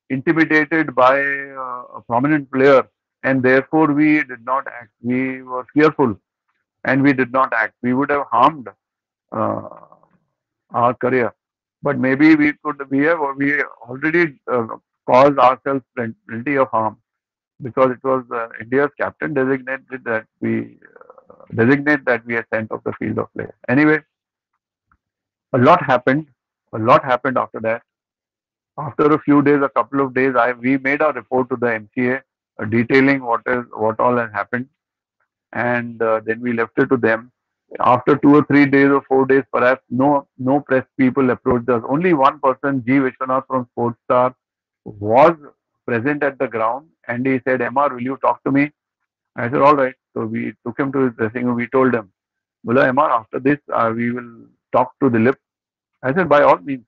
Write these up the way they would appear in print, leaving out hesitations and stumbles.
intimidated by a prominent player, and therefore we did not act. We were fearful and we did not act. We would have harmed uh, our career. But maybe we already caused ourselves plenty of harm because it was India's captain designate that we are sent off the field of play. Anyway, a lot happened. A lot happened after that. After a few days, a couple of days, we made a report to the MCA detailing what all has happened, and then we left it to them. After 2 or 3 days or 4 days, perhaps no press people approached us. Only one person, G. Vishwanath from Sports Star, was present at the ground, and he said, "MR, will you talk to me?" I said, "All right." So we took him to his dressing room. We told him, "Bola, MR, after this, we will talk to Dilip." I said, "By all means,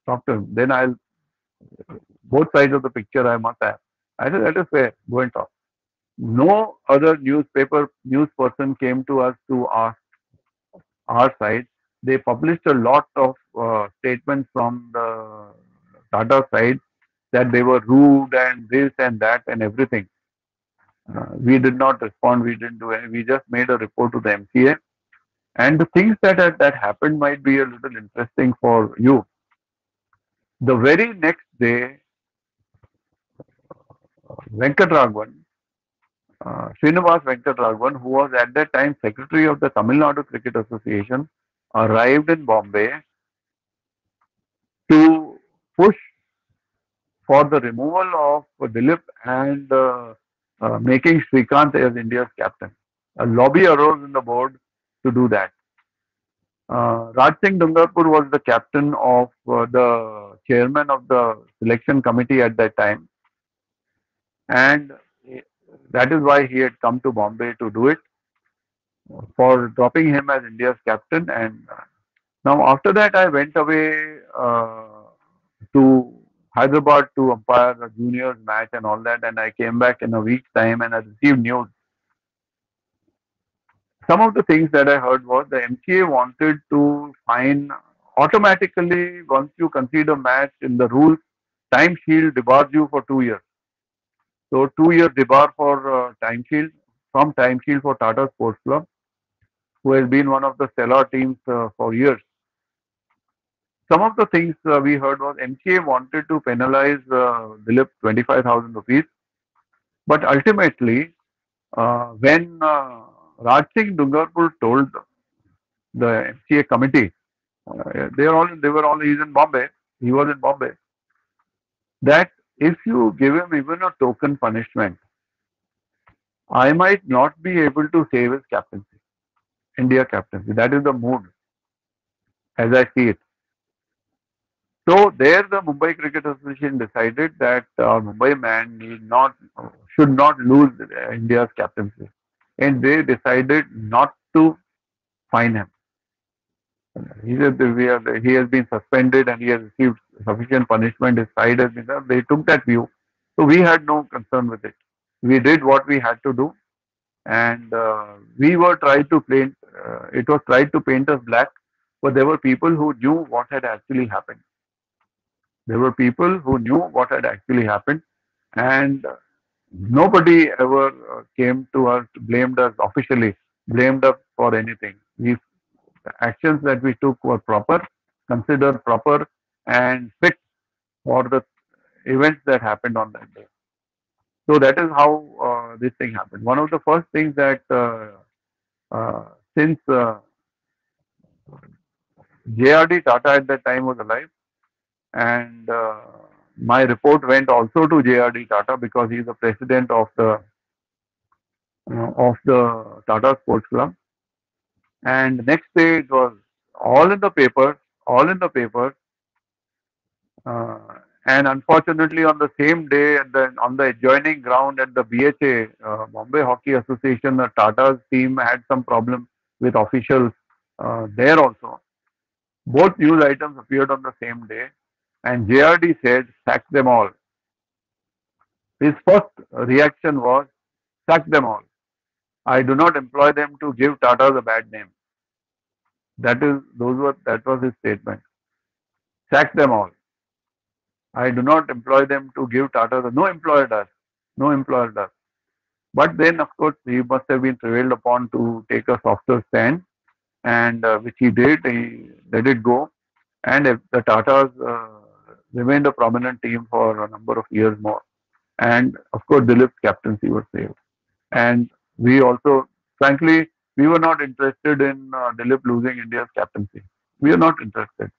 talk to him. Then I'll both sides of the picture I must have." I said, "That is fair. Go and talk." No other news person came to us to ask our side. They published a lot of statements from the Tata side that they were rude and this and that and everything. We did not respond. We didn't do any. We just made a report to the MCA. And the things that happened might be a little interesting for you. The very next day, Venkatraghavan, Srinivas Venkatraghavan, who was at that time secretary of the Tamil Nadu Cricket Association, arrived in Bombay to push for the removal of Dilip and making Srikanth as India's captain. A lobby arose in the board to do that. Raj Singh Dungarpur was the captain of the chairman of the selection committee at that time, and that is why he had come to Bombay to do it for dropping him as India's captain. And now after that, I went away to Hyderabad to umpire the juniors match and all that, and I came back in a week's time and I received news. Some of the things that I heard was the MCA wanted to fine automatically once you concede a match in the rules, time shield debars you for 2 years. So 2 years debar for time shield from time shield for Tata Sports Club, who has been one of the stellar teams for years. Some of the things we heard was MCA wanted to penalize Dilip 25,000 rupees, but ultimately when Raj Singh Dungarpur told the MCA committee, they were all he's in Bombay, he was in Bombay, that if you give him even a token punishment, I might not be able to save his captaincy, India captaincy. That is the mood as I see it. So there the Mumbai Cricket Association decided that Mumbai man should not lose India's captaincy, and they decided not to fine him. He said he has been suspended and he has received sufficient punishment. His side has been done. They took that view, so we had no concern with it. We did what we had to do, and we were tried to paint. It was tried to paint us black, but there were people who knew what had actually happened. There were people who knew what had actually happened, and nobody ever came to us, blamed us officially, blamed us for anything. The actions that we took were proper, considered proper, and fit for the events that happened on that day. So that is how this thing happened. One of the first things that since JRD Tata at that time was alive, and my report went also to JRD Tata because he is the president of the Tata Sports Club. And next day it was all in the papers, all in the papers. Uh, and unfortunately, on the same day, on the adjoining ground at the BHA, Bombay Hockey Association, the Tata's team had some problem with officials there also. Both news items appeared on the same day, and JRD said, "Sack them all." His first reaction was, "Sack them all. I do not employ them to give Tata the bad name." That was his statement. Sack them all. I do not employ them to give Tata. No employer does. No employer does. But then, of course, he must have been prevailed upon to take a softer stand, and which he did. He let it go, and if the Tatas remained a prominent team for a number of years more. And of course, Dilip's captaincy was saved. And we also, frankly, we were not interested in Dilip losing India's captaincy. We are not interested.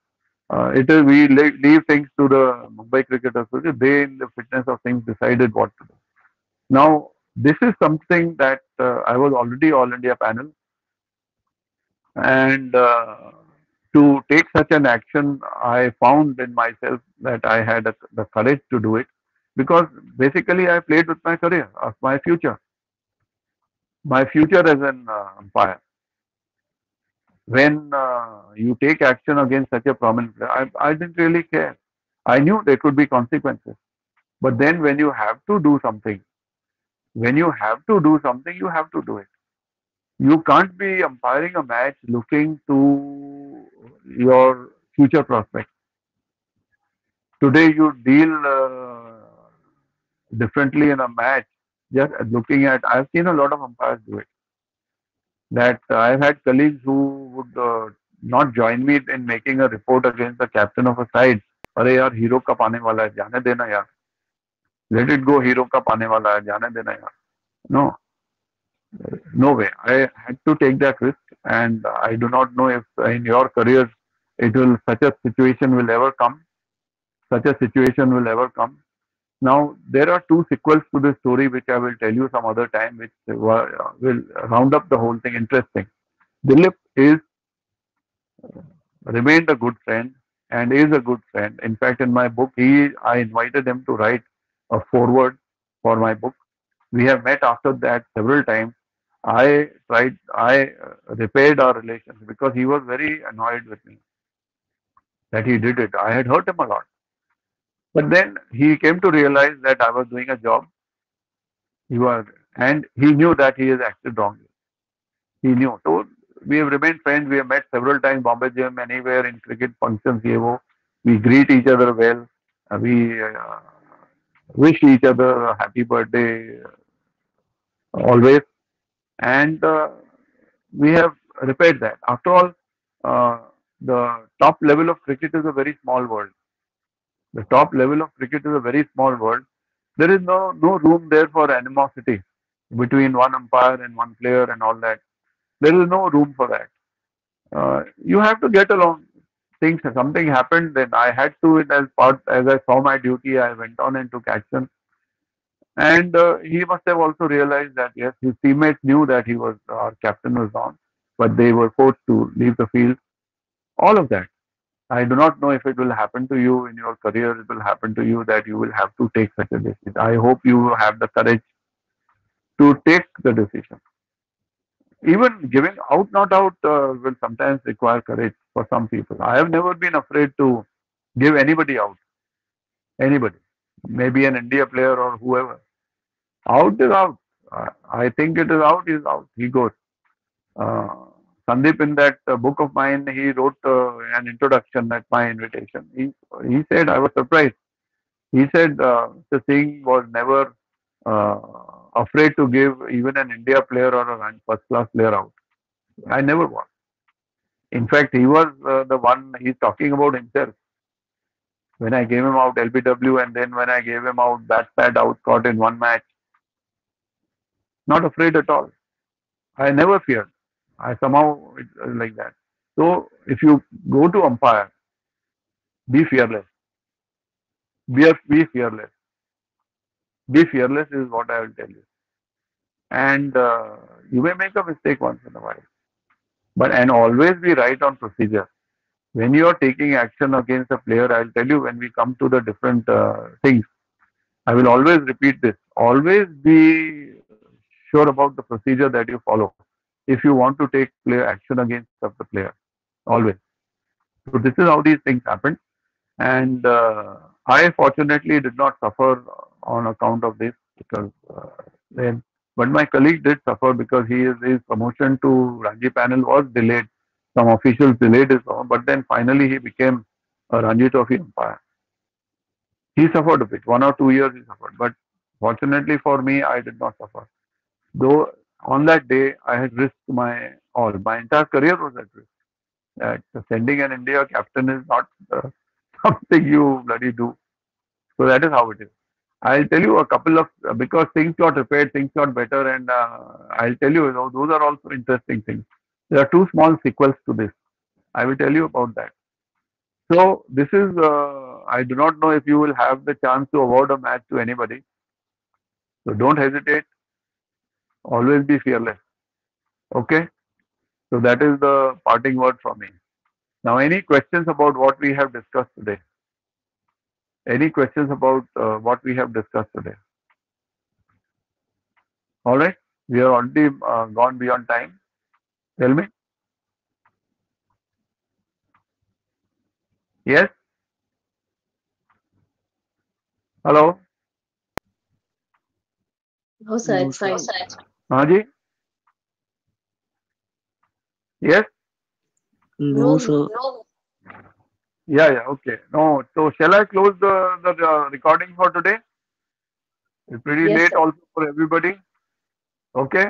It is we leave things to the Mumbai Cricket Association. They, in the fitness of things, decided what to do. Now, this is something that I was already All India panel, and to take such an action, I found in myself that I had the courage to do it because basically I played with my career, of my future as an umpire. When you take action against such a prominent player, I didn't really care. I knew there could be consequences. But then when you have to do something, you have to do it. You can't be umpiring a match looking to your future prospects. Today you deal differently in a match just looking at. I've seen a lot of umpires do it. That I've had colleagues who would not join me in making a report against the captain of a side. अरे यार hero cup आने वाला है जाने देना यार let it go hero cup आने वाला है जाने देना यार no no way I had to take that risk and I do not know if in your careers it will such a situation will ever come such a situation will ever come. Now, there are two sequels to this story, which I will tell you some other time, which will round up the whole thing interesting. Dilip is remained a good friend and is a good friend. In fact, in my book, I invited him to write a foreword for my book. We have met after that several times. I repaired our relations because he was very annoyed with me that he did it. I had hurt him a lot. But then he came to realize that I was doing a job. He was, and he knew that he has acted wrongly. He knew. So we have remained friends. We have met several times, Bombay Gym, anywhere in cricket functions, we greet each other well. We wish each other a happy birthday always. And we have repaired that. After all, uh, the top level of cricket is a very small world. The top level of cricket is a very small world. There is no room there for animosity between one umpire and one player and all that. There is no room for that. You have to get along. Things something happened, then I had to as I saw my duty, I went on and took action. And he must have also realized that yes, his teammates knew that he was our captain was on, but they were forced to leave the field. All of that. I do not know if it will happen to you in your career. It will happen to you that you will have to take such a decision. I hope you have the courage to take the decision. Even giving out, not out, will sometimes require courage for some people. I have never been afraid to give anybody out. Anybody, maybe an India player or whoever. Out is out. I think it is out. Is out. He goes. Uh, Sandeep, in that book of mine, he wrote an introduction at my invitation. He said I was surprised. He said the Singh was never uh, afraid to give even an India player or a first class player out. I never was. In fact, he was the one he's talking about himself. When I gave him out LBW and then when I gave him out bat pad out caught in one match, not afraid at all. I never feared. I somehow like that. So if you go to umpire, be fearless. Be fearless. Be fearless is what I will tell you. And you may make a mistake once in a while, but and always be right on procedure. When you are taking action against a player, I'll tell you when we come to the different things. I will always repeat this. Always be sure about the procedure that you follow if you want to take player action against the player. Always. So this is how these things happen. And I fortunately did not suffer on account of this because then, but my colleague did suffer because his promotion to Ranji panel was delayed. Some officials delayed his, but then finally he became a Ranji Trophy umpire. He suffered a bit. 1 or 2 years he suffered. But fortunately for me, I did not suffer. Though on that day, I had risked my all. My entire career was at risk. That sending an India captain is not something you bloody do. So that is how it is. I'll tell you a couple of because things got repaired, things got better, and I'll tell you, those are also interesting things. There are two small sequels to this. I will tell you about that. So this is. I do not know if you will have the chance to award a match to anybody. So don't hesitate. Always be fearless. Okay. So that is the parting word from me. Now, any questions about what we have discussed today? Any questions about what we have discussed today? All right. We are already gone beyond time. Tell me. Yes. Hello. No, sir, No, it's sir. fine. हाँ जी. Yes. No, No, sir. Yeah. Yeah. Okay. No. So shall I close the recording for today? It's pretty yes, late sir. also for everybody. Okay.